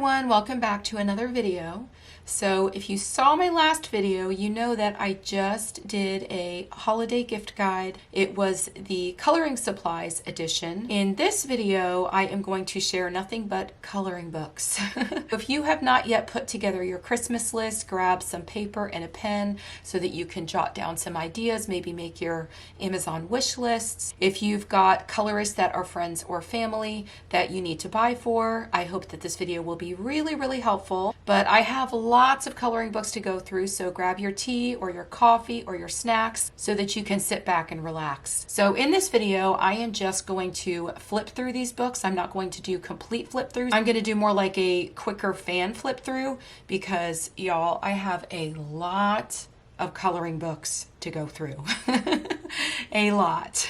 everyone, welcome back to another video. So if you saw my last video, you know that I just did a holiday gift guide. It was the coloring supplies edition. In this video, I am going to share nothing but coloring books. If you have not yet put together your Christmas list, grab some paper and a pen so that you can jot down some ideas, maybe make your Amazon wish lists. If you've got colorists that are friends or family that you need to buy for, I hope that this video will be really helpful. But I have lots of coloring books to go through, so grab your tea or your coffee or your snacks so that you can sit back and relax. So in this video, I am just going to flip through these books. I'm not going to do complete flip throughs. I'm going to do more like a quicker fan flip through because y'all, I have a lot of coloring books to go through. A lot.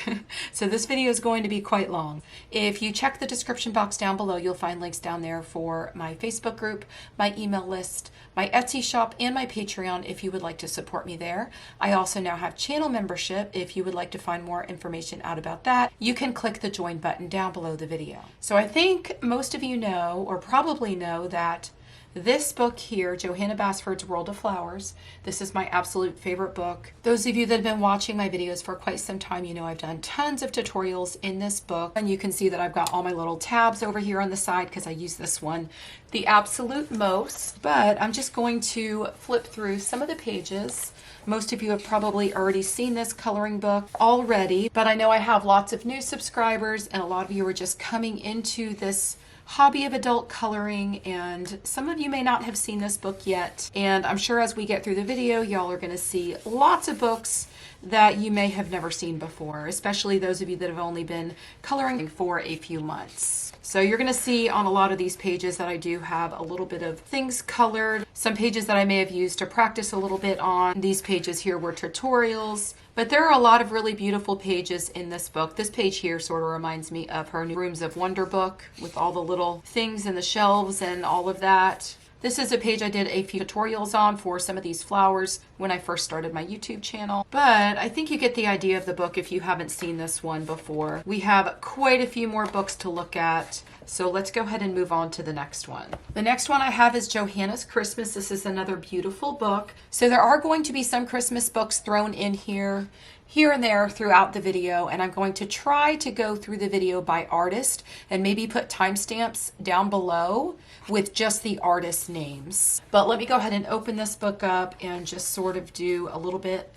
So this video is going to be quite long. If you check the description box down below, you'll find links down there for my Facebook group, my email list, my Etsy shop, and my Patreon if you would like to support me there. I also now have channel membership. If you would like to find more information out about that, you can click the join button down below the video. So I think most of you know, or probably know, that this book here, Johanna Basford's World of Flowers, this is my absolute favorite book. Those of you that have been watching my videos for quite some time, you know I've done tons of tutorials in this book. And you can see that I've got all my little tabs over here on the side because I use this one the absolute most. But I'm just going to flip through some of the pages. Most of you have probably already seen this coloring book already, but I know I have lots of new subscribers and a lot of you are just coming into this hobby of adult coloring, and some of you may not have seen this book yet. And I'm sure as we get through the video, y'all are going to see lots of books that you may have never seen before, especially those of you that have only been coloring for a few months. So you're going to see on a lot of these pages that I do have a little bit of things colored, some pages that I may have used to practice a little bit on. These pages here were tutorials. But there are a lot of really beautiful pages in this book. This page here sort of reminds me of her Rooms of Wonder book with all the little things in the shelves and all of that. This is a page I did a few tutorials on for some of these flowers when I first started my YouTube channel. But I think you get the idea of the book if you haven't seen this one before. We have quite a few more books to look at. So let's go ahead and move on to the next one. The next one I have is Johanna's Christmas. This is another beautiful book. So there are going to be some Christmas books thrown in here and there throughout the video, and I'm going to try to go through the video by artist and maybe put timestamps down below with just the artist names. But let me go ahead and open this book up and just sort of do a little bit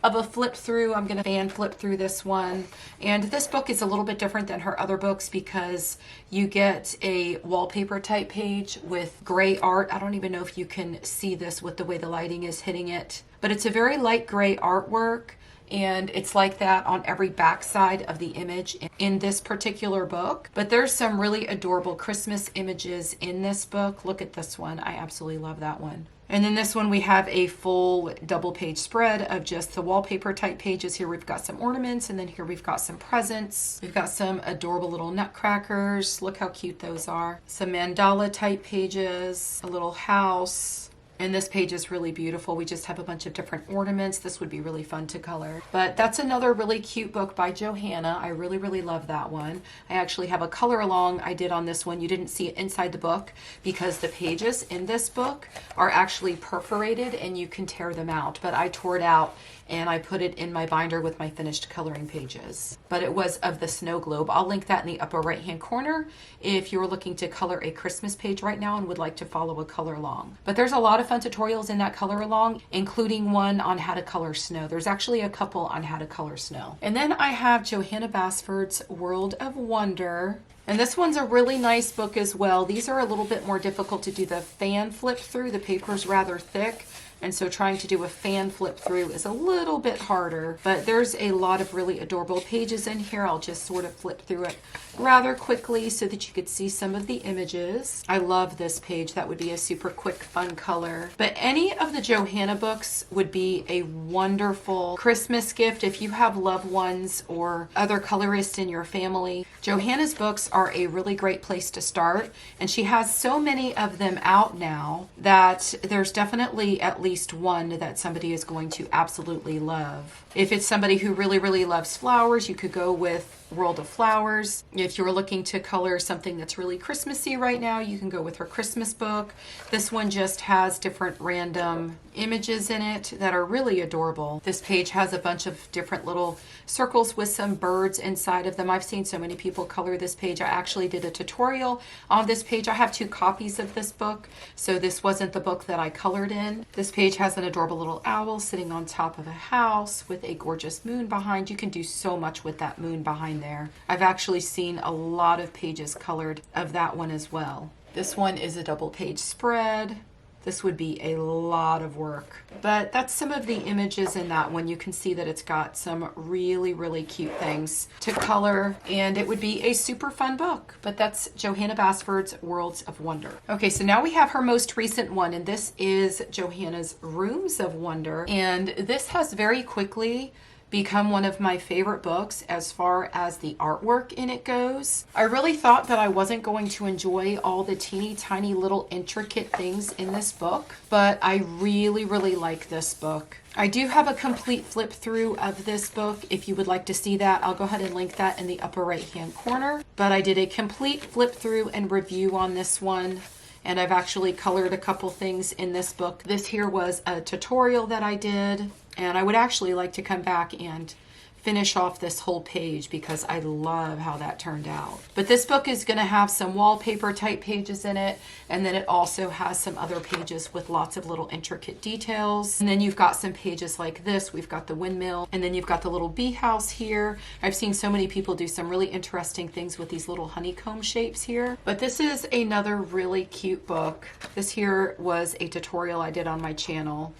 of a flip through. I'm going to fan flip through this one. And this book is a little bit different than her other books because you get a wallpaper type page with gray art. I don't even know if you can see this with the way the lighting is hitting it, but it's a very light gray artwork. And it's like that on every backside of the image in this particular book. But there's some really adorable Christmas images in this book. Look at this one. I absolutely love that one. And then this one we have a full double page spread of just the wallpaper type pages. Here we've got some ornaments, and then here we've got some presents. We've got some adorable little nutcrackers. Look how cute those are. Some mandala type pages, a little house. And this page is really beautiful. We just have a bunch of different ornaments. This would be really fun to color. But that's another really cute book by Johanna. I really love that one. I actually have a color along I did on this one. You didn't see it inside the book because the pages in this book are actually perforated and you can tear them out. But I tore it out and I put it in my binder with my finished coloring pages. But it was of the snow globe. I'll link that in the upper right hand corner if you're looking to color a Christmas page right now and would like to follow a color along. But there's a lot of fun tutorials in that color along, including one on how to color snow. There's actually a couple on how to color snow. And then I have Johanna Basford's World of Wonder. And this one's a really nice book as well. These are a little bit more difficult to do the fan flip through. The paper's rather thick. And so trying to do a fan flip through is a little bit harder, but there's a lot of really adorable pages in here. I'll just sort of flip through it rather quickly so that you could see some of the images. I love this page. That would be a super quick, fun color. But any of the Johanna books would be a wonderful Christmas gift if you have loved ones or other colorists in your family. Johanna's books are a really great place to start, and she has so many of them out now that there's definitely at least one that somebody is going to absolutely love. If it's somebody who really loves flowers, you could go with World of Flowers. If you're looking to color something that's really Christmassy right now, you can go with her Christmas book. This one just has different random images in it that are really adorable. This page has a bunch of different little circles with some birds inside of them. I've seen so many people color this page. I actually did a tutorial on this page. I have 2 copies of this book, so this wasn't the book that I colored in. This page has an adorable little owl sitting on top of a house with a gorgeous moon behind. You can do so much with that moon behind there. I've actually seen a lot of pages colored of that one as well. This one is a double page spread. This would be a lot of work, but that's some of the images in that one. You can see that it's got some really, really cute things to color, and it would be a super fun book. But that's Johanna Basford's Worlds of Wonder. Okay, so now we have her most recent one, and this is Johanna's Rooms of Wonder. And this has very quickly become one of my favorite books as far as the artwork in it goes. I really thought that I wasn't going to enjoy all the teeny tiny little intricate things in this book, but I really, really like this book. I do have a complete flip through of this book. If you would like to see that, I'll go ahead and link that in the upper right hand corner. But I did a complete flip through and review on this one. And I've actually colored a couple things in this book. This here was a tutorial that I did, and I would actually like to come back and finish off this whole page because I love how that turned out. But this book is going to have some wallpaper type pages in it, and then it also has some other pages with lots of little intricate details. And then you've got some pages like this. We've got the windmill, and then you've got the little bee house here. I've seen so many people do some really interesting things with these little honeycomb shapes here. But this is another really cute book. This here was a tutorial I did on my channel.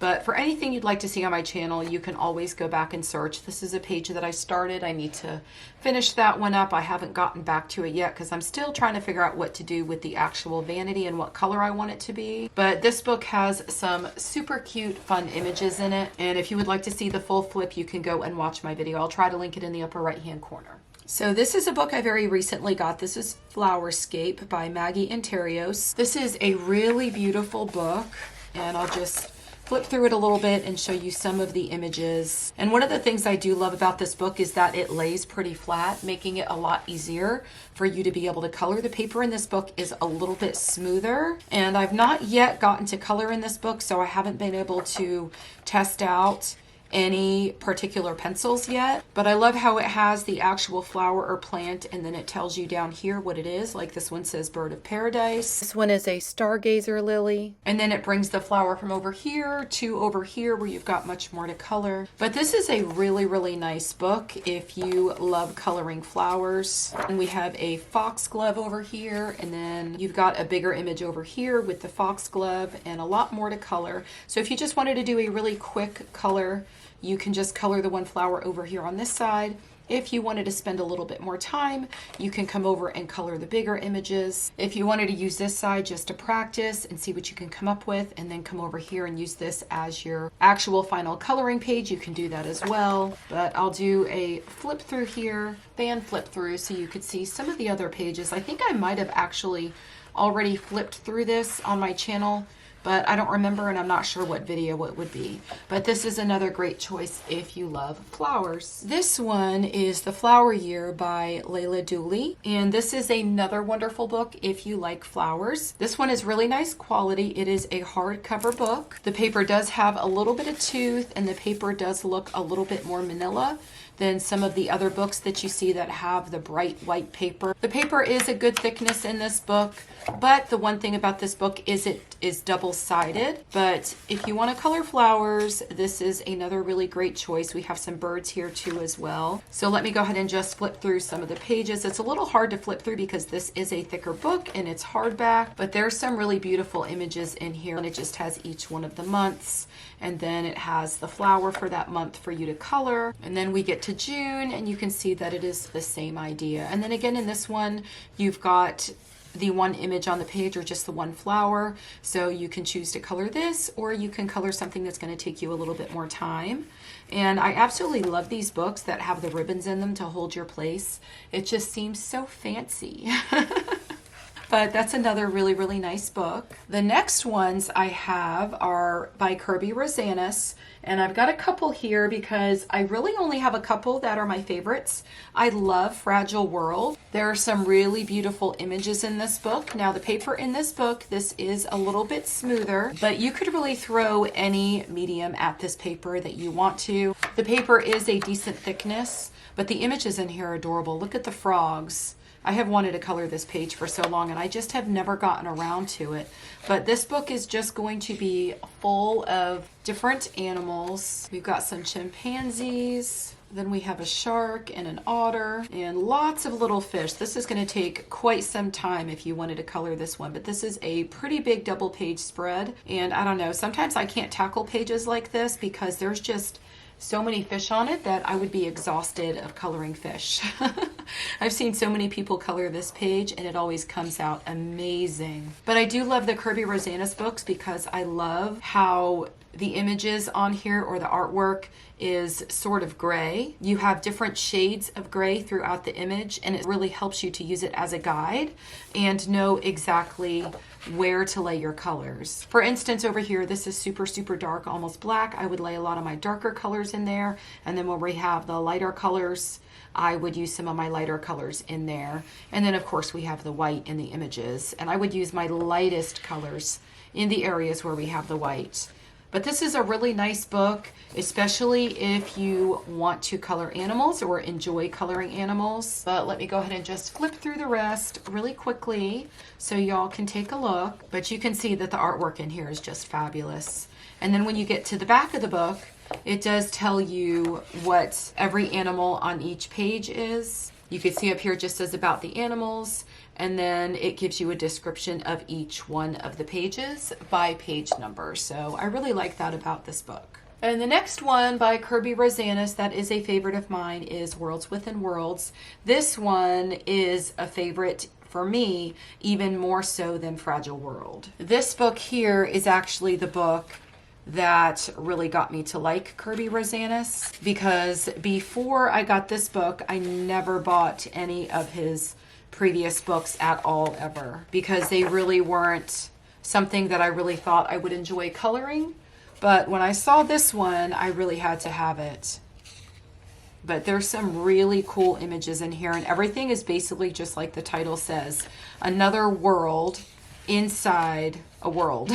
But for anything you'd like to see on my channel, you can always go back and search. This is a page that I started. I need to finish that one up. I haven't gotten back to it yet because I'm still trying to figure out what to do with the actual vanity and what color I want it to be. But this book has some super cute, fun images in it. And if you would like to see the full flip, you can go and watch my video. I'll try to link it in the upper right-hand corner. So this is a book I very recently got. This is Flowerscape by Maggie Enntereios. This is a really beautiful book, and I'll just flip through it a little bit and show you some of the images. And one of the things I do love about this book is that it lays pretty flat, making it a lot easier for you to be able to color. The paper in this book is a little bit smoother, and I've not yet gotten to color in this book, so I haven't been able to test out any particular pencils yet, but I love how it has the actual flower or plant, and then it tells you down here what it is. Like this one says Bird of Paradise. This one is a Stargazer Lily, and then it brings the flower from over here to over here where you've got much more to color. But this is a really, really nice book if you love coloring flowers. And we have a foxglove over here, and then you've got a bigger image over here with the foxglove and a lot more to color. So if you just wanted to do a really quick color, you can just color the one flower over here on this side. If you wanted to spend a little bit more time, you can come over and color the bigger images. If you wanted to use this side just to practice and see what you can come up with, and then come over here and use this as your actual final coloring page, you can do that as well. But I'll do a flip through here, fan flip through, so you could see some of the other pages. I think I might have actually already flipped through this on my channel, but I don't remember, and I'm not sure what video it would be. But this is another great choice if you love flowers. This one is The Flower Year by Leila Duly, and this is another wonderful book if you like flowers. This one is really nice quality. It is a hardcover book. The paper does have a little bit of tooth, and the paper does look a little bit more manila than some of the other books that you see that have the bright white paper. The paper is a good thickness in this book, but the one thing about this book is it is double-sided. But if you want to color flowers, this is another really great choice. We have some birds here too as well. So let me go ahead and just flip through some of the pages. It's a little hard to flip through because this is a thicker book and it's hardback, but there's some really beautiful images in here, and it just has each one of the months, and then it has the flower for that month for you to color. And then we get to June, and you can see that it is the same idea. And then again in this one, you've got the one image on the page or just the one flower. So you can choose to color this, or you can color something that's going to take you a little bit more time. And I absolutely love these books that have the ribbons in them to hold your place. It just seems so fancy. But that's another really, really nice book. The next ones I have are by Kerby Rosanes. And I've got a couple here because I really only have a couple that are my favorites. I love Fragile World. There are some really beautiful images in this book. Now the paper in this book, this is a little bit smoother, but you could really throw any medium at this paper that you want to. The paper is a decent thickness, but the images in here are adorable. Look at the frogs. I have wanted to color this page for so long and I just have never gotten around to it. But this book is just going to be full of different animals. We've got some chimpanzees, then we have a shark and an otter and lots of little fish. This is going to take quite some time if you wanted to color this one, but this is a pretty big double page spread. And I don't know, sometimes I can't tackle pages like this because there's just so many fish on it that I would be exhausted of coloring fish. I've seen so many people color this page and it always comes out amazing. But I do love the Kerby Rosanes books because I love how the images on here or the artwork is sort of gray. You have different shades of gray throughout the image and it really helps you to use it as a guide and know exactly where to lay your colors. For instance, over here, this is super, super dark, almost black. I would lay a lot of my darker colors in there. And then when we have the lighter colors, I would use some of my lighter colors in there. And then of course we have the white in the images. And I would use my lightest colors in the areas where we have the white. But this is a really nice book, especially if you want to color animals or enjoy coloring animals. But let me go ahead and just flip through the rest really quickly so y'all can take a look. But you can see that the artwork in here is just fabulous. And then when you get to the back of the book, it does tell you what every animal on each page is. You can see up here just says about the animals, and then it gives you a description of each one of the pages by page number. So I really like that about this book. And the next one by Kerby Rosanes that is a favorite of mine is Worlds Within Worlds. This one is a favorite for me, even more so than Fragile World. This book here is actually the book that really got me to like Kerby Rosanes, because before I got this book, I never bought any of his previous books at all ever, because they really weren't something that I really thought I would enjoy coloring. But when I saw this one, I really had to have it. But there's some really cool images in here, and everything is basically just like the title says, another world inside a world.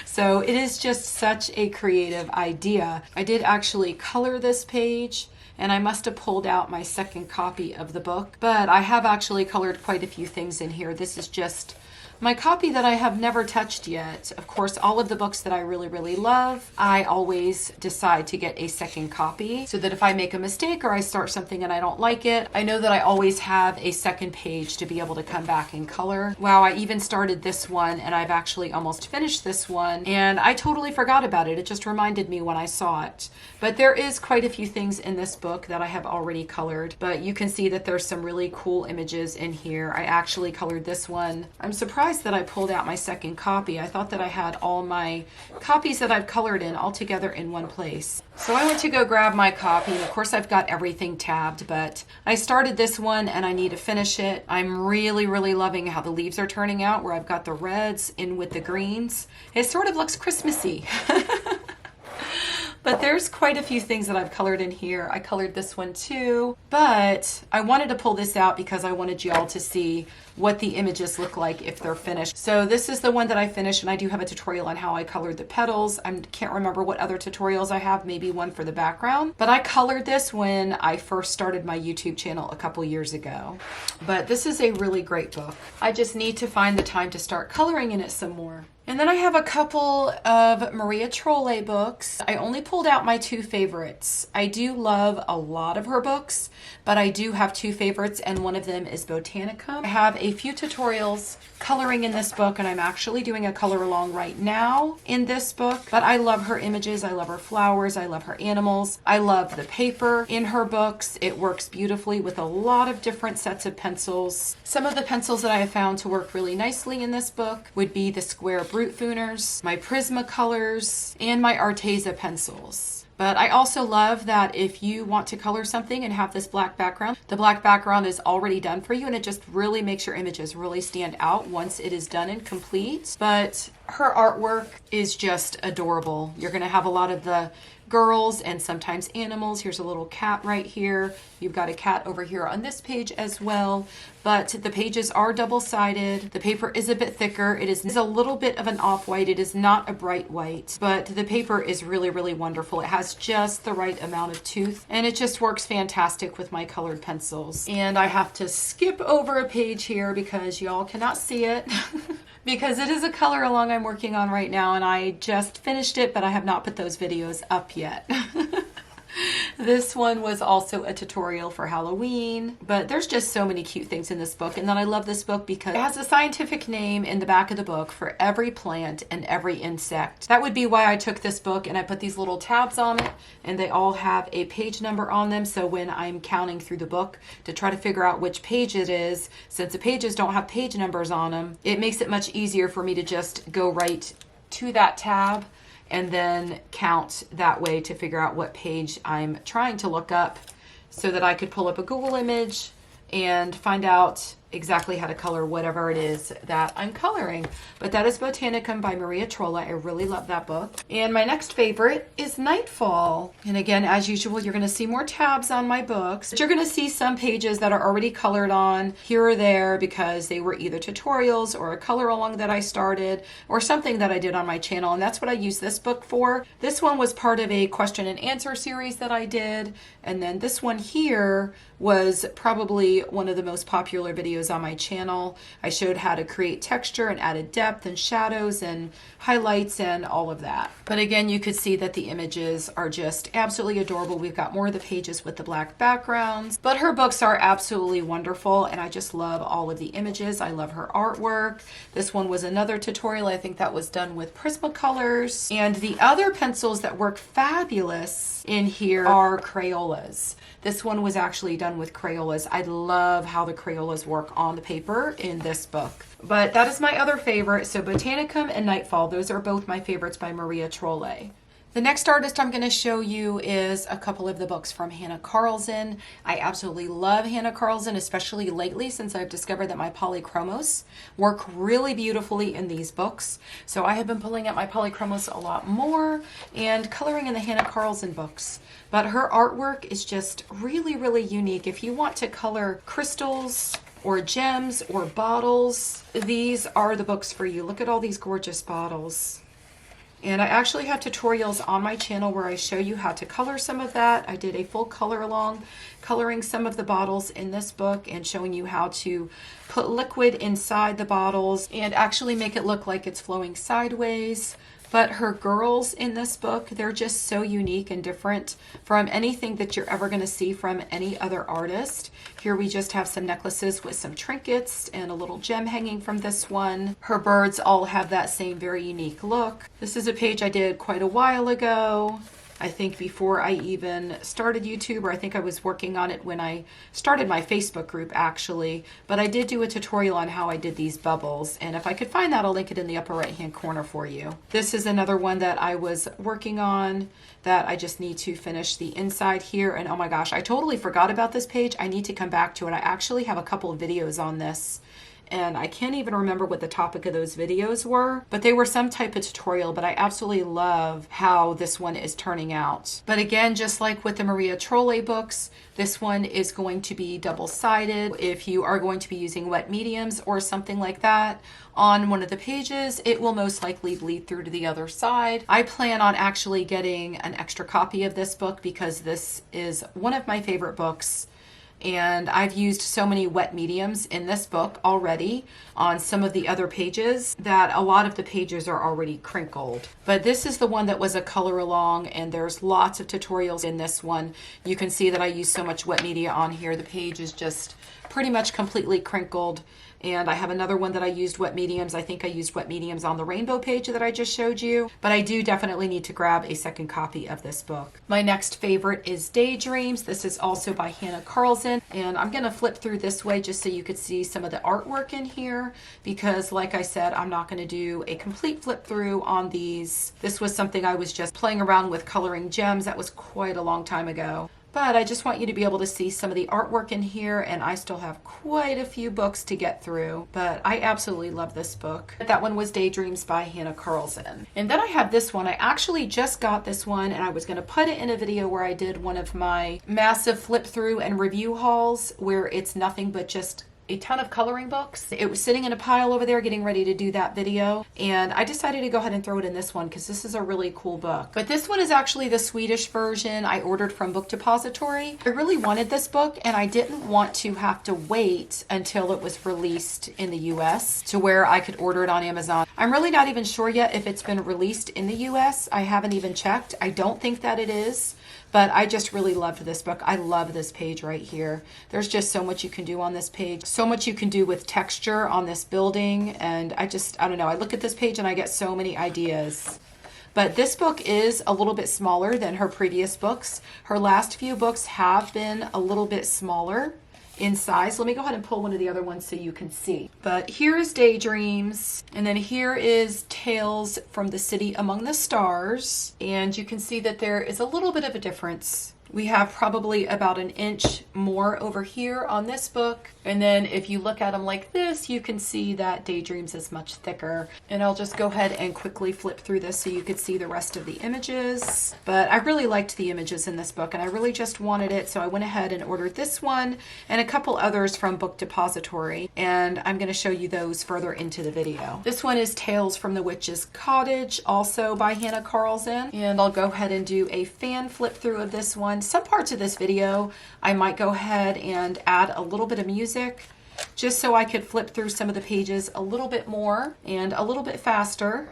So it is just such a creative idea. I did actually color this page, and I must have pulled out my second copy of the book, but I have actually colored quite a few things in here. This is just my copy that I have never touched yet. Of course, all of the books that I really, really love, I always decide to get a second copy so that if I make a mistake or I start something and I don't like it, I know that I always have a second page to be able to come back and color. Wow, I even started this one and I've actually almost finished this one, and I totally forgot about it. It just reminded me when I saw it. But there is quite a few things in this book that I have already colored, but you can see that there's some really cool images in here. I actually colored this one. I'm surprised that I pulled out my second copy. I thought that I had all my copies that I've colored in all together in one place. So I went to go grab my copy, and of course I've got everything tabbed, but I started this one and I need to finish it. I'm really, really loving how the leaves are turning out, where I've got the reds in with the greens. It sort of looks Christmassy. But there's quite a few things that I've colored in here. I colored this one too, but I wanted to pull this out because I wanted y'all to see what the images look like if they're finished. So this is the one that I finished, and I do have a tutorial on how I colored the petals. I can't remember what other tutorials I have, maybe one for the background, but I colored this when I first started my YouTube channel a couple years ago. But this is a really great book. I just need to find the time to start coloring in it some more. And then I have a couple of Maria Trolle books. I only pulled out my two favorites. I do love a lot of her books, but I do have two favorites, and one of them is Botanicum. I have a few tutorials coloring in this book, and I'm actually doing a color along right now in this book, but I love her images. I love her flowers. I love her animals. I love the paper in her books. It works beautifully with a lot of different sets of pencils. Some of the pencils that I have found to work really nicely in this book would be the square Brute Fooners, my Prismacolors, and my Arteza pencils. But I also love that if you want to color something and have this black background, the black background is already done for you, and it just really makes your images really stand out once it is done and complete. But her artwork is just adorable. You're going to have a lot of the girls and sometimes animals. Here's a little cat right here. You've got a cat over here on this page as well. But the pages are double-sided. The paper is a bit thicker. It is a little bit of an off-white. It is not a bright white, but the paper is really, really wonderful. It has just the right amount of tooth, and it just works fantastic with my colored pencils. And I have to skip over a page here because y'all cannot see it. Because it is a color along I'm working on right now, and I just finished it, but I have not put those videos up yet. This one was also a tutorial for Halloween, but there's just so many cute things in this book. And then I love this book because it has a scientific name in the back of the book for every plant and every insect. That would be why I took this book and I put these little tabs on it, and they all have a page number on them. So when I'm counting through the book to try to figure out which page it is, since the pages don't have page numbers on them, it makes it much easier for me to just go right to that tab and then count that way to figure out what page I'm trying to look up, so that I could pull up a Google image and find out exactly how to color whatever it is that I'm coloring. But that is Botanicum by Maria Trolle. I really love that book. And my next favorite is Nightfall. And again, as usual, you're going to see more tabs on my books. But you're going to see some pages that are already colored on here or there because they were either tutorials or a color along that I started or something that I did on my channel. And that's what I use this book for. This one was part of a question and answer series that I did. And then this one here was probably one of the most popular videos on my channel. I showed how to create texture and added depth and shadows and highlights and all of that. But again, you could see that the images are just absolutely adorable. We've got more of the pages with the black backgrounds, but her books are absolutely wonderful, and I just love all of the images. I love her artwork. This one was another tutorial. I think that was done with Prismacolors. And the other pencils that work fabulous in here are Crayolas. This one was actually done with Crayolas. I love how the Crayolas work on the paper in this book. But that is my other favorite. So Botanicum and Nightfall, those are both my favorites by Maria Trolle. The next artist I'm going to show you is a couple of the books from Hanna Karlzon. I absolutely love Hanna Karlzon, especially lately since I've discovered that my polychromos work really beautifully in these books. So I have been pulling out my polychromos a lot more and coloring in the Hanna Karlzon books. But her artwork is just really, really unique. If you want to color crystals or gems or bottles, these are the books for you. Look at all these gorgeous bottles. And I actually have tutorials on my channel where I show you how to color some of that. I did a full color along coloring some of the bottles in this book and showing you how to put liquid inside the bottles and actually make it look like it's flowing sideways. But her girls in this book, they're just so unique and different from anything that you're ever going to see from any other artist. Here we just have some necklaces with some trinkets and a little gem hanging from this one. Her birds all have that same very unique look. This is a page I did quite a while ago. I think before I even started YouTube, or I think I was working on it when I started my Facebook group actually, but I did do a tutorial on how I did these bubbles, and if I could find that, I'll link it in the upper right hand corner for you. This is another one that I was working on that I just need to finish the inside here, and oh my gosh, I totally forgot about this page. I need to come back to it. I actually have a couple of videos on this, and I can't even remember what the topic of those videos were, but they were some type of tutorial. But I absolutely love how this one is turning out. But again, just like with the Maria Trolle books, this one is going to be double-sided. If you are going to be using wet mediums or something like that on one of the pages, it will most likely bleed through to the other side. I plan on actually getting an extra copy of this book because this is one of my favorite books. And I've used so many wet mediums in this book already on some of the other pages that a lot of the pages are already crinkled. But this is the one that was a color along, and there's lots of tutorials in this one. You can see that I use so much wet media on here. The page is just pretty much completely crinkled. And I have another one that I used wet mediums. I think I used wet mediums on the rainbow page that I just showed you, but I do definitely need to grab a second copy of this book. My next favorite is Daydreams. This is also by Hanna Karlzon, and I'm gonna flip through this way just so you could see some of the artwork in here, because like I said, I'm not gonna do a complete flip through on these. This was something I was just playing around with coloring gems. That was quite a long time ago. But I just want you to be able to see some of the artwork in here, and I still have quite a few books to get through, but I absolutely love this book. That one was Daydreams by Hanna Karlzon. And then I have this one. I actually just got this one, and I was going to put it in a video where I did one of my massive flip through and review hauls where it's nothing but just a ton of coloring books. It was sitting in a pile over there getting ready to do that video, and I decided to go ahead and throw it in this one because this is a really cool book. But this one is actually the Swedish version I ordered from Book Depository. I really wanted this book, and I didn't want to have to wait until it was released in the US to where I could order it on Amazon. I'm really not even sure yet if it's been released in the US. I haven't even checked. I don't think that it is. But I just really loved this book. I love this page right here. There's just so much you can do on this page. So much you can do with texture on this building. And I don't know. I look at this page and I get so many ideas. But this book is a little bit smaller than her previous books. Her last few books have been a little bit smaller in size. Let me go ahead and pull one of the other ones so you can see. But here is Daydreams, and then here is Tales from the City Among the Stars, and you can see that there is a little bit of a difference. We have probably about an inch more over here on this book. And then if you look at them like this, you can see that Daydreams is much thicker. And I'll just go ahead and quickly flip through this so you could see the rest of the images. But I really liked the images in this book, and I really just wanted it. So I went ahead and ordered this one and a couple others from Book Depository. And I'm going to show you those further into the video. This one is Tales from the Witch's Cottage, also by Hanna Karlzon. And I'll go ahead and do a fan flip through of this one. Some parts of this video I might go ahead and add a little bit of music just so I could flip through some of the pages a little bit more and a little bit faster.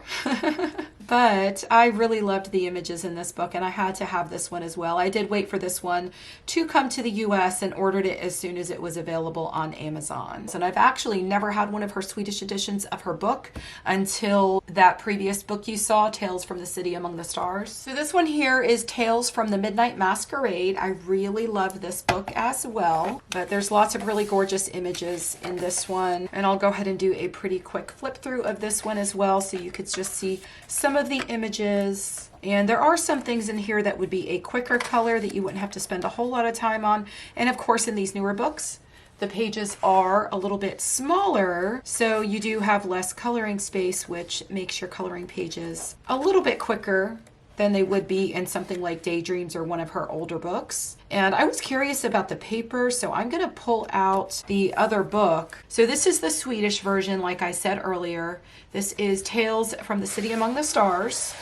But I really loved the images in this book, and I had to have this one as well. I did wait for this one to come to the US and ordered it as soon as it was available on Amazon. And I've actually never had one of her Swedish editions of her book until that previous book you saw, Tales from the City Among the Stars. So this one here is Tales from the Midnight Masquerade. I really love this book as well, but there's lots of really gorgeous images in this one. And I'll go ahead and do a pretty quick flip through of this one as well so you could just see some of the images. And there are some things in here that would be a quicker color that you wouldn't have to spend a whole lot of time on. And of course, in these newer books, the pages are a little bit smaller, so you do have less coloring space, which makes your coloring pages a little bit quicker than they would be in something like Daydreams or one of her older books. And I was curious about the paper, so I'm gonna pull out the other book. So this is the Swedish version, like I said earlier. This is Tales from the City Among the Stars.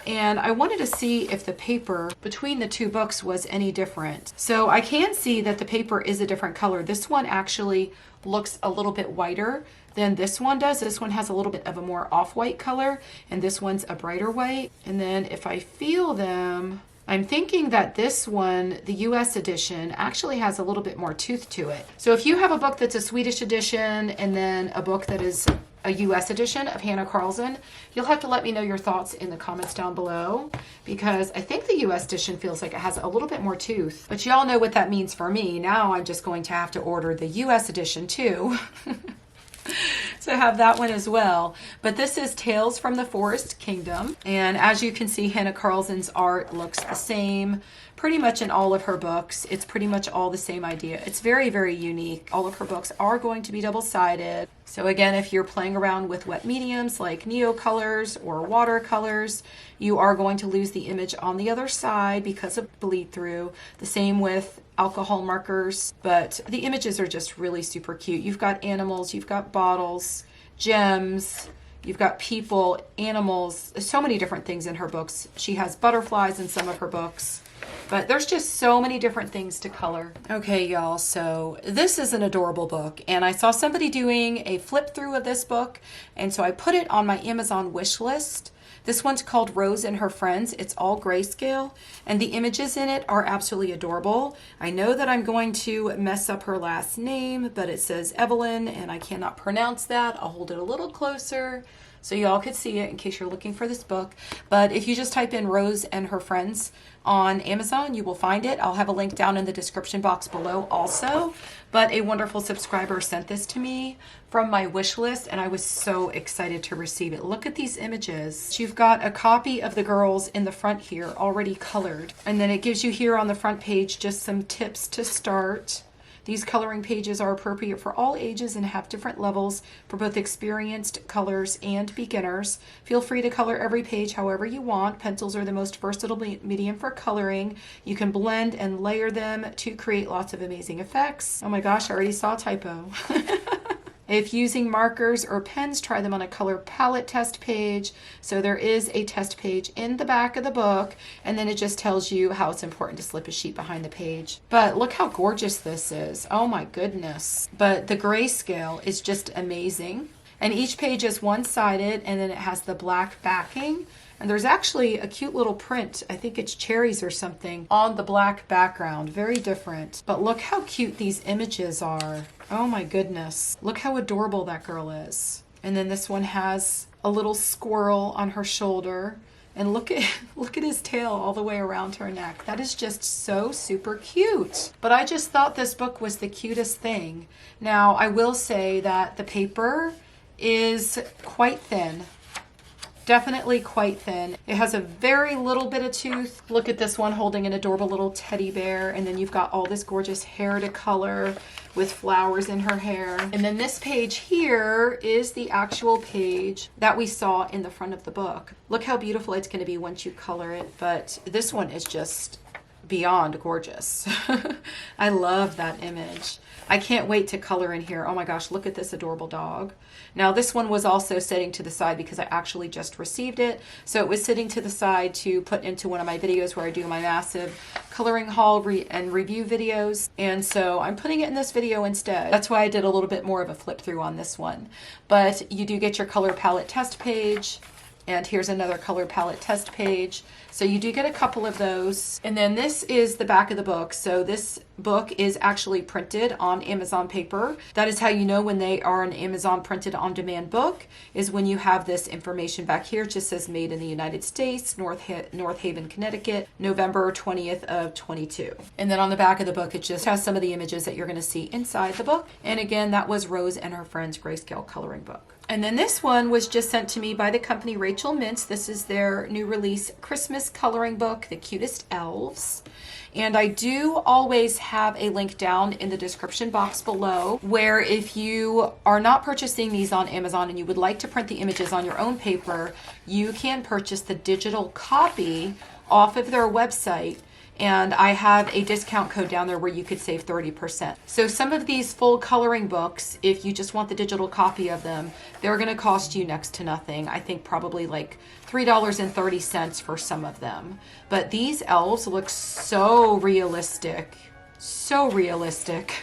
And I wanted to see if the paper between the two books was any different. So I can see that the paper is a different color. This one actually looks a little bit whiter than this one does. This one has a little bit of a more off-white color, and this one's a brighter white. And then if I feel them, I'm thinking that this one, the US edition, actually has a little bit more tooth to it. So if you have a book that's a Swedish edition and then a book that is a US edition of Hanna Karlzon, you'll have to let me know your thoughts in the comments down below, because I think the US edition feels like it has a little bit more tooth. But y'all know what that means for me. Now I'm just going to have to order the US edition too. To have that one as well. But this is Tales from the Forest Kingdom, and as you can see, Hanna Karlzon's art looks the same pretty much in all of her books. It's pretty much all the same idea. It's very, very unique. All of her books are going to be double-sided. So again, if you're playing around with wet mediums like neocolors or watercolors, you are going to lose the image on the other side because of bleed through. The same with alcohol markers, but the images are just really super cute. You've got animals, you've got bottles, gems, you've got people, animals, so many different things in her books. She has butterflies in some of her books, but there's just so many different things to color. Okay, y'all, so this is an adorable book, and I saw somebody doing a flip through of this book, and so I put it on my Amazon wish list This one's called Rose and Her Friends. It's all grayscale, and the images in it are absolutely adorable. I know that I'm going to mess up her last name, but it says Evelyne, and I cannot pronounce that. I'll hold it a little closer so y'all could see it in case you're looking for this book. But if you just type in Rose and Her Friends on Amazon, you will find it. I'll have a link down in the description box below also. But a wonderful subscriber sent this to me from my wish list, and I was so excited to receive it. Look at these images. You've got a copy of the girls in the front here already colored. And then it gives you here on the front page just some tips to start. These coloring pages are appropriate for all ages and have different levels for both experienced colors and beginners. Feel free to color every page however you want. Pencils are the most versatile medium for coloring. You can blend and layer them to create lots of amazing effects. Oh my gosh, I already saw a typo. If using markers or pens, try them on a color palette test page. So there is a test page in the back of the book, and then it just tells you how it's important to slip a sheet behind the page. But look how gorgeous this is. Oh my goodness. But the grayscale is just amazing. And each page is one-sided, and then it has the black backing. And there's actually a cute little print, I think it's cherries or something, on the black background. Very different. But look how cute these images are. Oh my goodness. Look how adorable that girl is. And then this one has a little squirrel on her shoulder. And look at his tail all the way around her neck. That is just so super cute. But I just thought this book was the cutest thing. Now, I will say that the paper is quite thin. Definitely quite thin. It has a very little bit of tooth. Look at this one holding an adorable little teddy bear. And then you've got all this gorgeous hair to color with flowers in her hair. And then this page here is the actual page that we saw in the front of the book. Look how beautiful it's going to be once you color it. But this one is just beyond gorgeous. I love that image. I can't wait to color in here. Oh my gosh, look at this adorable dog. Now this one was also sitting to the side because I actually just received it. So it was sitting to the side to put into one of my videos where I do my massive coloring haul and review videos. And so I'm putting it in this video instead. That's why I did a little bit more of a flip through on this one. But you do get your color palette test page. And here's another color palette test page. So you do get a couple of those. And then this is the back of the book. So this book is actually printed on Amazon paper. That is how you know when they are an Amazon printed on demand book, is when you have this information back here. It just says made in the United States, North Haven, Connecticut, November 20th of 22. And then on the back of the book, it just has some of the images that you're going to see inside the book. And again, that was Rose and Her Friends grayscale coloring book. And then this one was just sent to me by the company Mintz. This is their new release Christmas coloring book, The Cutest Elves. And I do always have a link down in the description box below where if you are not purchasing these on Amazon and you would like to print the images on your own paper, you can purchase the digital copy off of their website. And I have a discount code down there where you could save 30%. So some of these full coloring books, if you just want the digital copy of them, they're going to cost you next to nothing. I think probably like $3.30 for some of them. But these elves look so realistic. So realistic.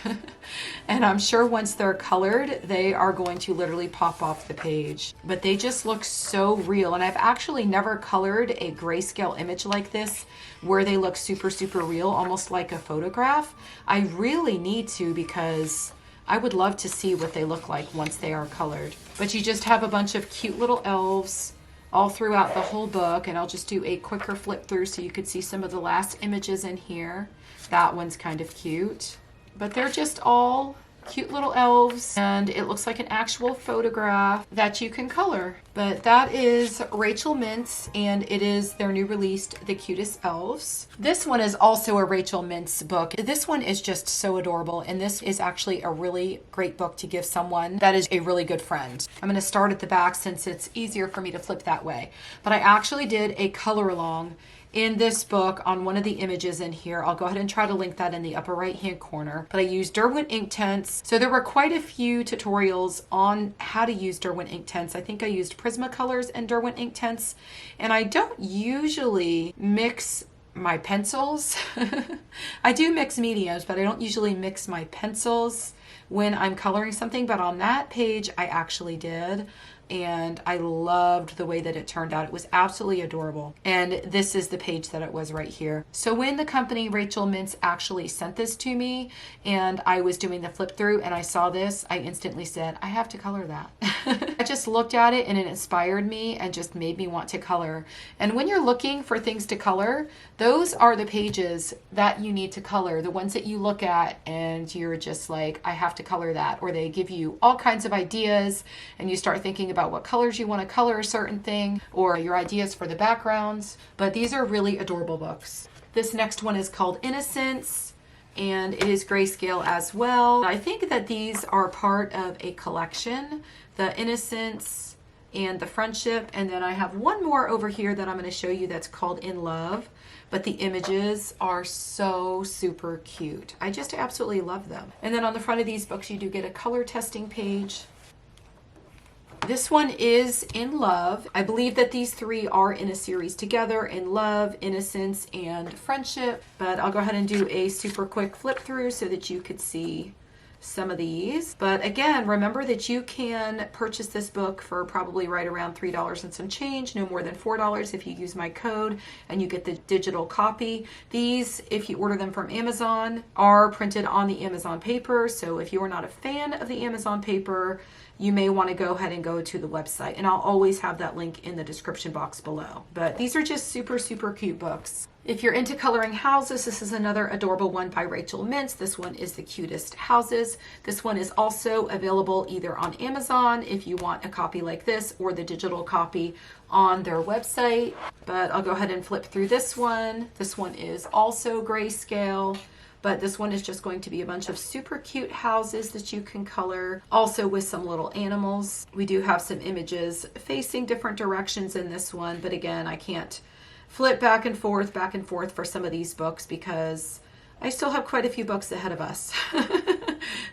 And I'm sure once they're colored, they are going to literally pop off the page. But they just look so real. And I've actually never colored a grayscale image like this where they look super, super real, almost like a photograph. I really need to because I would love to see what they look like once they are colored. But you just have a bunch of cute little elves all throughout the whole book. And I'll just do a quicker flip through so you could see some of the last images in here. That one's kind of cute. But they're just all cute little elves, and it looks like an actual photograph that you can color. But that is Mintz, and it is their new released The Cutest Elves. This one is also a Mintz book. This one is just so adorable, and this is actually a really great book to give someone that is a really good friend. I'm going to start at the back since it's easier for me to flip that way. But I actually did a color along in this book on one of the images in here. I'll go ahead and try to link that in the upper right hand corner. But I used Derwent Inktense. So there were quite a few tutorials on how to use Derwent Inktense. I think I used Prismacolors and Derwent Inktense. And I don't usually mix my pencils. I do mix mediums, but I don't usually mix my pencils when I'm coloring something. But on that page, I actually did. and I loved the way that it turned out. It was absolutely adorable. And this is the page that it was right here. So when the company Rachel Mintz actually sent this to me and I was doing the flip through and I saw this, I instantly said, I have to color that. I just looked at it and it inspired me and just made me want to color. And when you're looking for things to color, those are the pages that you need to color, the ones that you look at and you're just like, I have to color that. Or they give you all kinds of ideas and you start thinking about what colors you want to color a certain thing or your ideas for the backgrounds. But these are really adorable books. This next one is called Innocence, and it is grayscale as well. I think that these are part of a collection, the Innocence and the Friendship, and then I have one more over here that I'm going to show you that's called In Love, but the images are so super cute. I just absolutely love them. And then on the front of these books you do get a color testing page. This one is In Love. I believe that these three are in a series together, In Love, Innocence, and Friendship, but I'll go ahead and do a super quick flip through so that you could see some of these. But again, remember that you can purchase this book for probably right around $3 and some change, no more than $4 if you use my code and you get the digital copy. These, if you order them from Amazon, are printed on the Amazon paper. So if you're not a fan of the Amazon paper, you may want to go ahead and go to the website, and I'll always have that link in the description box below. But these are just super, super cute books. If you're into coloring houses, this is another adorable one by Rachel Mintz. This one is The Cutest Houses. This one is also available either on Amazon if you want a copy like this, or the digital copy on their website. But I'll go ahead and flip through this one. This one is also grayscale, but this one is just going to be a bunch of super cute houses that you can color, also with some little animals. We do have some images facing different directions in this one, but again, I can't flip back and forth for some of these books because I still have quite a few books ahead of us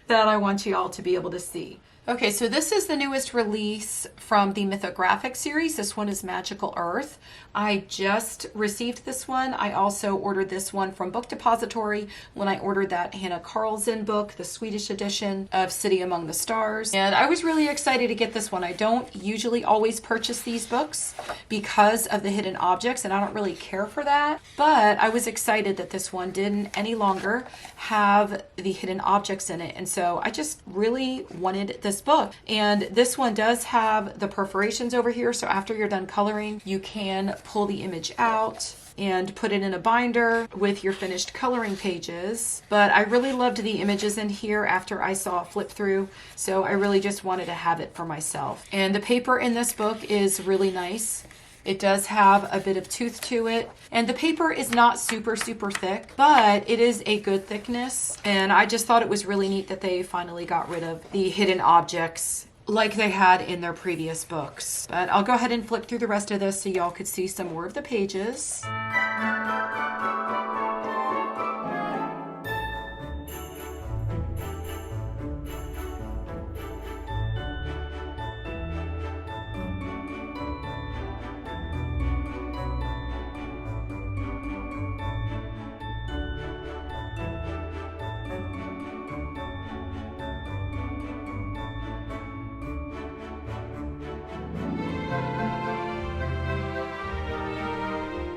that I want you all to be able to see. Okay, so this is the newest release from the Mythographic series. This one is Magical Earth. I just received this one. I also ordered this one from Book Depository when I ordered that Hanna Karlzon book, the Swedish edition of City Among the Stars. And I was really excited to get this one. I don't usually always purchase these books because of the hidden objects, and I don't really care for that. But I was excited that this one didn't any longer have the hidden objects in it. And so I just really wanted this book. And this one does have the perforations over here, so after you're done coloring you can pull the image out and put it in a binder with your finished coloring pages. But I really loved the images in here after I saw a flip through, so I really just wanted to have it for myself. And the paper in this book is really nice. It does have a bit of tooth to it, and the paper is not super, super thick, but it is a good thickness. And I just thought it was really neat that they finally got rid of the hidden objects like they had in their previous books. But I'll go ahead and flip through the rest of this so y'all could see some more of the pages.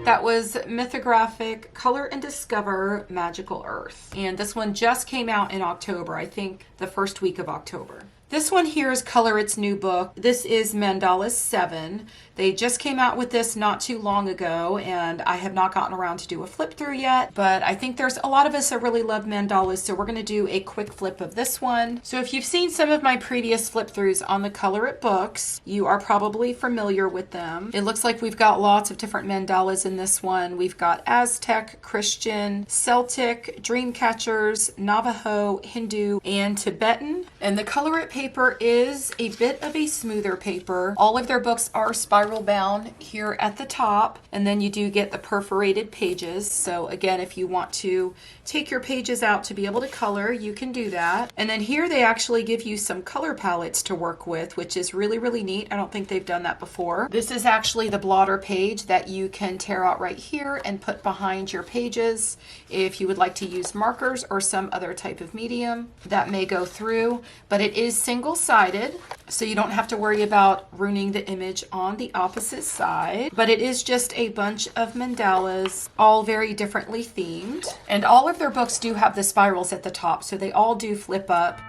That was Mythographic Color and Discover Magical Earth. And this one just came out in October, I think the first week of October. This one here is Colorit's new book. This is Mandates VII. They just came out with this not too long ago, and I have not gotten around to do a flip through yet, but I think there's a lot of us that really love mandalas, so we're going to do a quick flip of this one. So if you've seen some of my previous flip throughs on the Colorit books, you are probably familiar with them. It looks like we've got lots of different mandalas in this one. We've got Aztec, Christian, Celtic, Dreamcatchers, Navajo, Hindu, and Tibetan. And the Colorit paper is a bit of a smoother paper. All of their books are spiral bound here at the top, and then you do get the perforated pages. So again, if you want to take your pages out to be able to color, you can do that. And then here they actually give you some color palettes to work with, which is really, really neat. I don't think they've done that before. This is actually the blotter page that you can tear out right here and put behind your pages if you would like to use markers or some other type of medium that may go through, but it is single-sided, so you don't have to worry about ruining the image on the opposite side. But it is just a bunch of mandalas, all very differently themed. And all of their books do have the spirals at the top, so they all do flip up.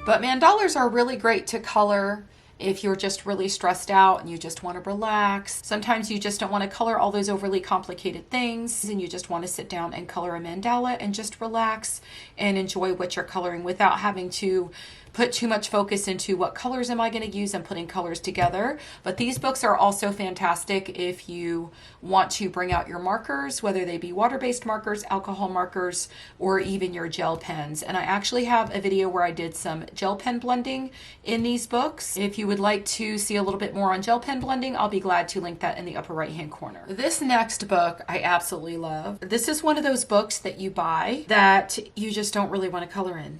But mandalas are really great to color if you're just really stressed out and you just want to relax. Sometimes you just don't want to color all those overly complicated things and you just want to sit down and color a mandala and just relax and enjoy what you're coloring without having to put too much focus into what colors am I going to use and putting colors together. But these books are also fantastic if you want to bring out your markers, whether they be water-based markers, alcohol markers, or even your gel pens. And I actually have a video where I did some gel pen blending in these books. If you would like to see a little bit more on gel pen blending, I'll be glad to link that in the upper right-hand corner. This next book I absolutely love. This is one of those books that you buy that you just don't really want to color in.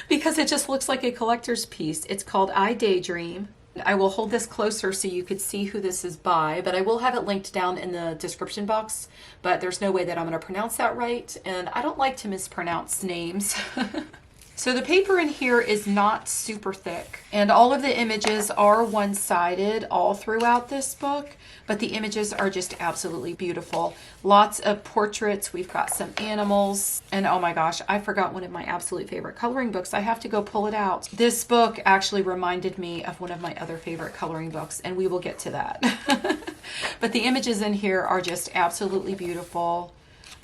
Because it just looks like a collector's piece. It's called I Daydream. I will hold this closer so you could see who this is by, but I will have it linked down in the description box, but there's no way that I'm going to pronounce that right, and I don't like to mispronounce names. So the paper in here is not super thick, and all of the images are one-sided all throughout this book, but the images are just absolutely beautiful. Lots of portraits. We've got some animals, and oh my gosh, I forgot one of my absolute favorite coloring books. I have to go pull it out. This book actually reminded me of one of my other favorite coloring books, and we will get to that. But the images in here are just absolutely beautiful.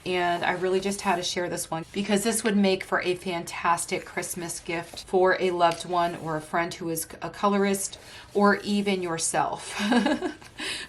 And I really just had to share this one because this would make for a fantastic Christmas gift for a loved one or a friend who is a colorist or even yourself.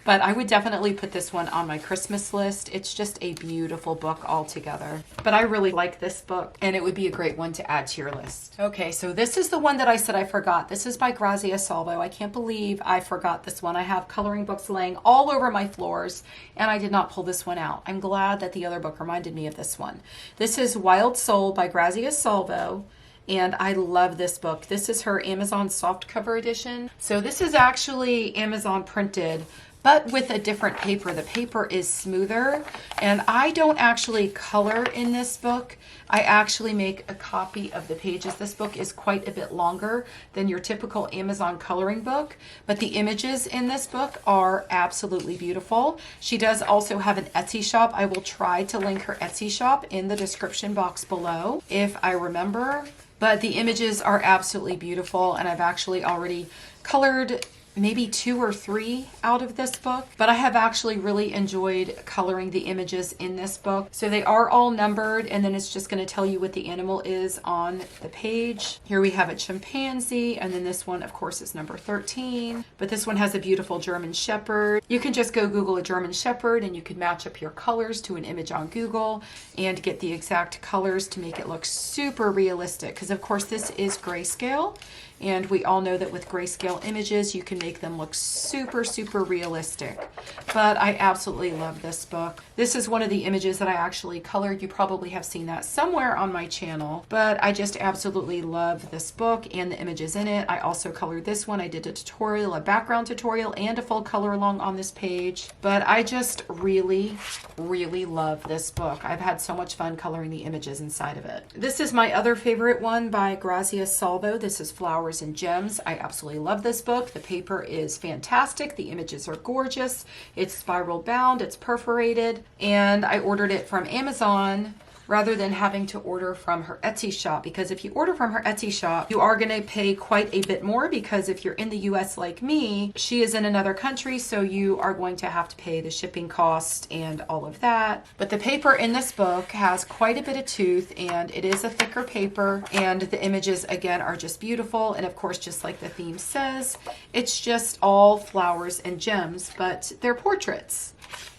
But I would definitely put this one on my Christmas list. It's just a beautiful book altogether. But I really like this book and it would be a great one to add to your list. Okay, so this is the one that I said I forgot. This is by Grazia Salvo. I can't believe I forgot this one. I have coloring books laying all over my floors and I did not pull this one out. I'm glad that the other book reminded me of this one. This is Wild Soul by Grazia Salvo, and I love this book. This is her Amazon softcover edition. So this is actually Amazon printed, but with a different paper. The paper is smoother, and I don't actually color in this book. I actually make a copy of the pages. This book is quite a bit longer than your typical Amazon coloring book, but the images in this book are absolutely beautiful. She does also have an Etsy shop. I will try to link her Etsy shop in the description box below if I remember, but the images are absolutely beautiful, and I've actually already colored maybe 2 or 3 out of this book, but I have actually really enjoyed coloring the images in this book. So they are all numbered, and then it's just going to tell you what the animal is on the page. Here we have a chimpanzee, and then this one of course is number 13, but this one has a beautiful German Shepherd. You can just go Google a German Shepherd and you can match up your colors to an image on Google and get the exact colors to make it look super realistic, because of course this is grayscale. And we all know that with grayscale images, you can make them look super, super realistic. But I absolutely love this book. This is one of the images that I actually colored. You probably have seen that somewhere on my channel. But I just absolutely love this book and the images in it. I also colored this one. I did a tutorial, a background tutorial, and a full color along on this page. But I just really, really love this book. I've had so much fun coloring the images inside of it. This is my other favorite one by Grazia Salvo. This is Flowers and Gems. I absolutely love this book. The paper is fantastic. The images are gorgeous. It's spiral bound. It's perforated. And I ordered it from Amazon rather than having to order from her Etsy shop, because if you order from her Etsy shop, you are going to pay quite a bit more, because if you're in the US like me, she is in another country, so you are going to have to pay the shipping cost and all of that. But the paper in this book has quite a bit of tooth, and it is a thicker paper, and the images again are just beautiful. And of course, just like the theme says, it's just all flowers and gems, but they're portraits.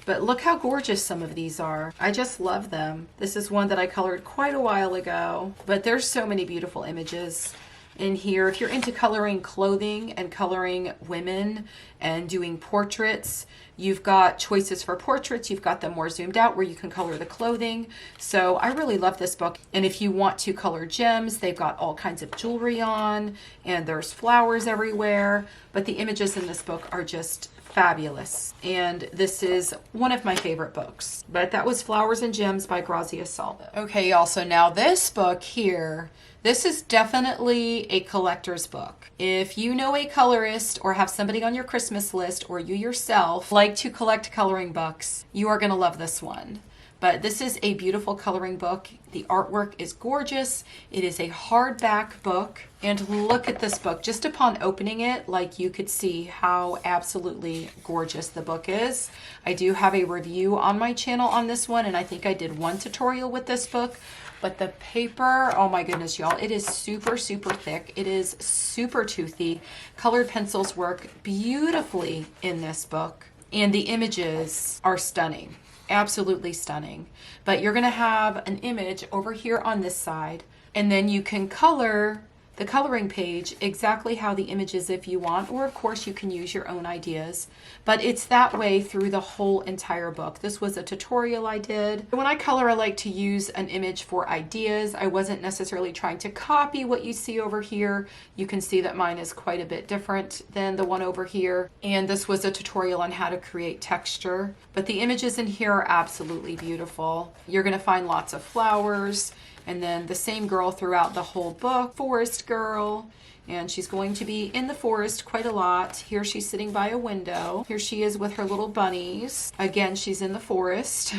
But look how gorgeous some of these are. I just love them. This is one that I colored quite a while ago, but there's so many beautiful images in here. If you're into coloring clothing and coloring women and doing portraits, you've got choices for portraits. You've got them more zoomed out where you can color the clothing. So I really love this book. And if you want to color gems, they've got all kinds of jewelry on, and there's flowers everywhere. But the images in this book are just fabulous. And this is one of my favorite books. But that was Flowers and Gems by Grazia Salvo. Okay, y'all, so now this book here, this is definitely a collector's book. If you know a colorist or have somebody on your Christmas list, or you yourself like to collect coloring books, you are going to love this one. But this is a beautiful coloring book. The artwork is gorgeous. It is a hardback book. And look at this book. Just upon opening it, like, you could see how absolutely gorgeous the book is. I do have a review on my channel on this one, and I think I did one tutorial with this book. But the paper, oh my goodness, y'all, it is super, super thick. It is super toothy. Colored pencils work beautifully in this book. And the images are stunning. Absolutely stunning. But you're going to have an image over here on this side, and then you can color the coloring page exactly how the image is if you want, or of course you can use your own ideas. But it's that way through the whole entire book. This was a tutorial I did. When I color, I like to use an image for ideas. I wasn't necessarily trying to copy what you see over here. You can see that mine is quite a bit different than the one over here. And this was a tutorial on how to create texture. But the images in here are absolutely beautiful. You're going to find lots of flowers. And then the same girl throughout the whole book, Forest Girl, and she's going to be in the forest quite a lot. Here she's sitting by a window. Here she is with her little bunnies. Again, she's in the forest.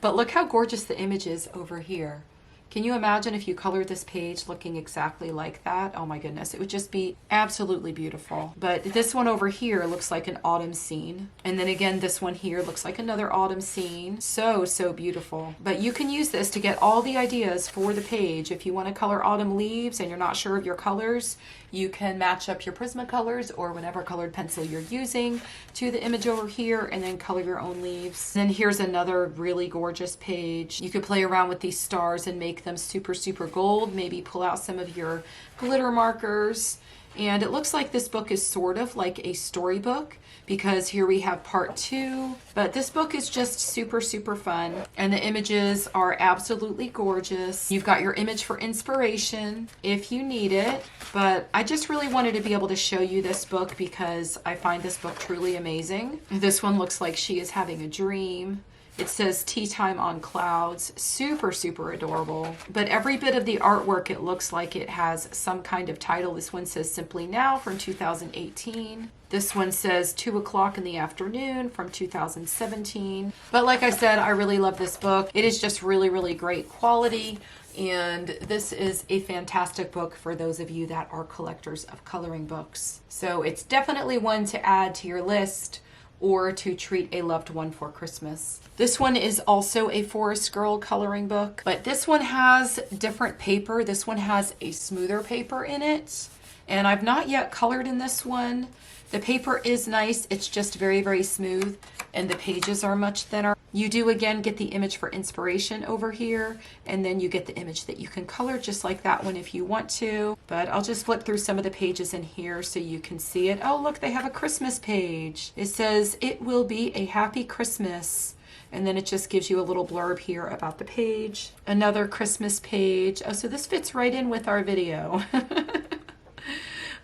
But look how gorgeous the image is over here. Can you imagine if you colored this page looking exactly like that? Oh my goodness, it would just be absolutely beautiful. But this one over here looks like an autumn scene. And then again, this one here looks like another autumn scene. So, so beautiful. But you can use this to get all the ideas for the page. If you want to color autumn leaves and you're not sure of your colors, you can match up your Prismacolors or whatever colored pencil you're using to the image over here, and then color your own leaves. Then here's another really gorgeous page. You could play around with these stars and make them super, super gold. Maybe pull out some of your glitter markers. And it looks like this book is sort of like a storybook, because here we have part 2. But this book is just super, super fun. And the images are absolutely gorgeous. You've got your image for inspiration if you need it. But I just really wanted to be able to show you this book because I find this book truly amazing. This one looks like she is having a dream. It says Tea Time on Clouds. Super, super adorable. But every bit of the artwork, it looks like it has some kind of title. This one says Simply Now from 2018. This one says 2 o'clock in the afternoon from 2017. But like I said, I really love this book. It is just really, really great quality. And this is a fantastic book for those of you that are collectors of coloring books. So it's definitely one to add to your list, or to treat a loved one for Christmas. This one is also a Forest Girl coloring book, but this one has different paper. This one has a smoother paper in it, and I've not yet colored in this one. The paper is nice. It's just very, very smooth, and the pages are much thinner. You do again get the image for inspiration over here, and then you get the image that you can color just like that one if you want to. But I'll just flip through some of the pages in here so you can see it. Oh, look, they have a Christmas page. It says, "It will be a happy Christmas." And then it just gives you a little blurb here about the page. Another Christmas page. Oh, so this fits right in with our video.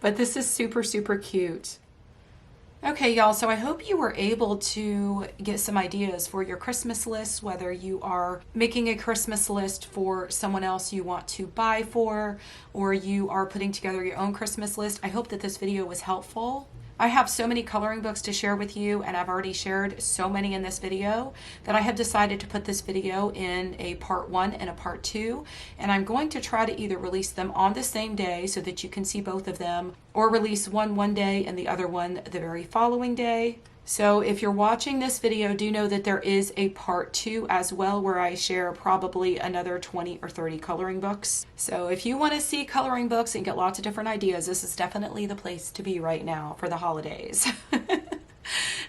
But this is super, super cute. Okay, y'all, so I hope you were able to get some ideas for your Christmas list, whether you are making a Christmas list for someone else you want to buy for, or you are putting together your own Christmas list. I hope that this video was helpful. I have so many coloring books to share with you, and I've already shared so many in this video that I have decided to put this video in a part 1 and a part 2, and I'm going to try to either release them on the same day so that you can see both of them, or release one day and the other one the very following day. So if you're watching this video, do know that there is a part 2 as well, where I share probably another 20 or 30 coloring books. So if you want to see coloring books and get lots of different ideas, this is definitely the place to be right now for the holidays.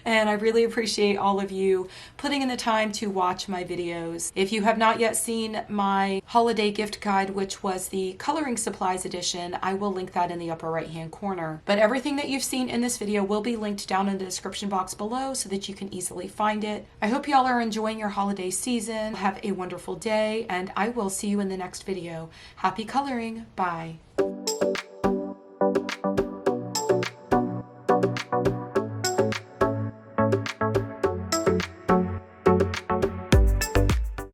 And I really appreciate all of you putting in the time to watch my videos. If you have not yet seen my holiday gift guide, which was the coloring supplies edition, I will link that in the upper right hand corner. But everything that you've seen in this video will be linked down in the description box below so that you can easily find it. I hope y'all are enjoying your holiday season. Have a wonderful day, and I will see you in the next video. Happy coloring. Bye.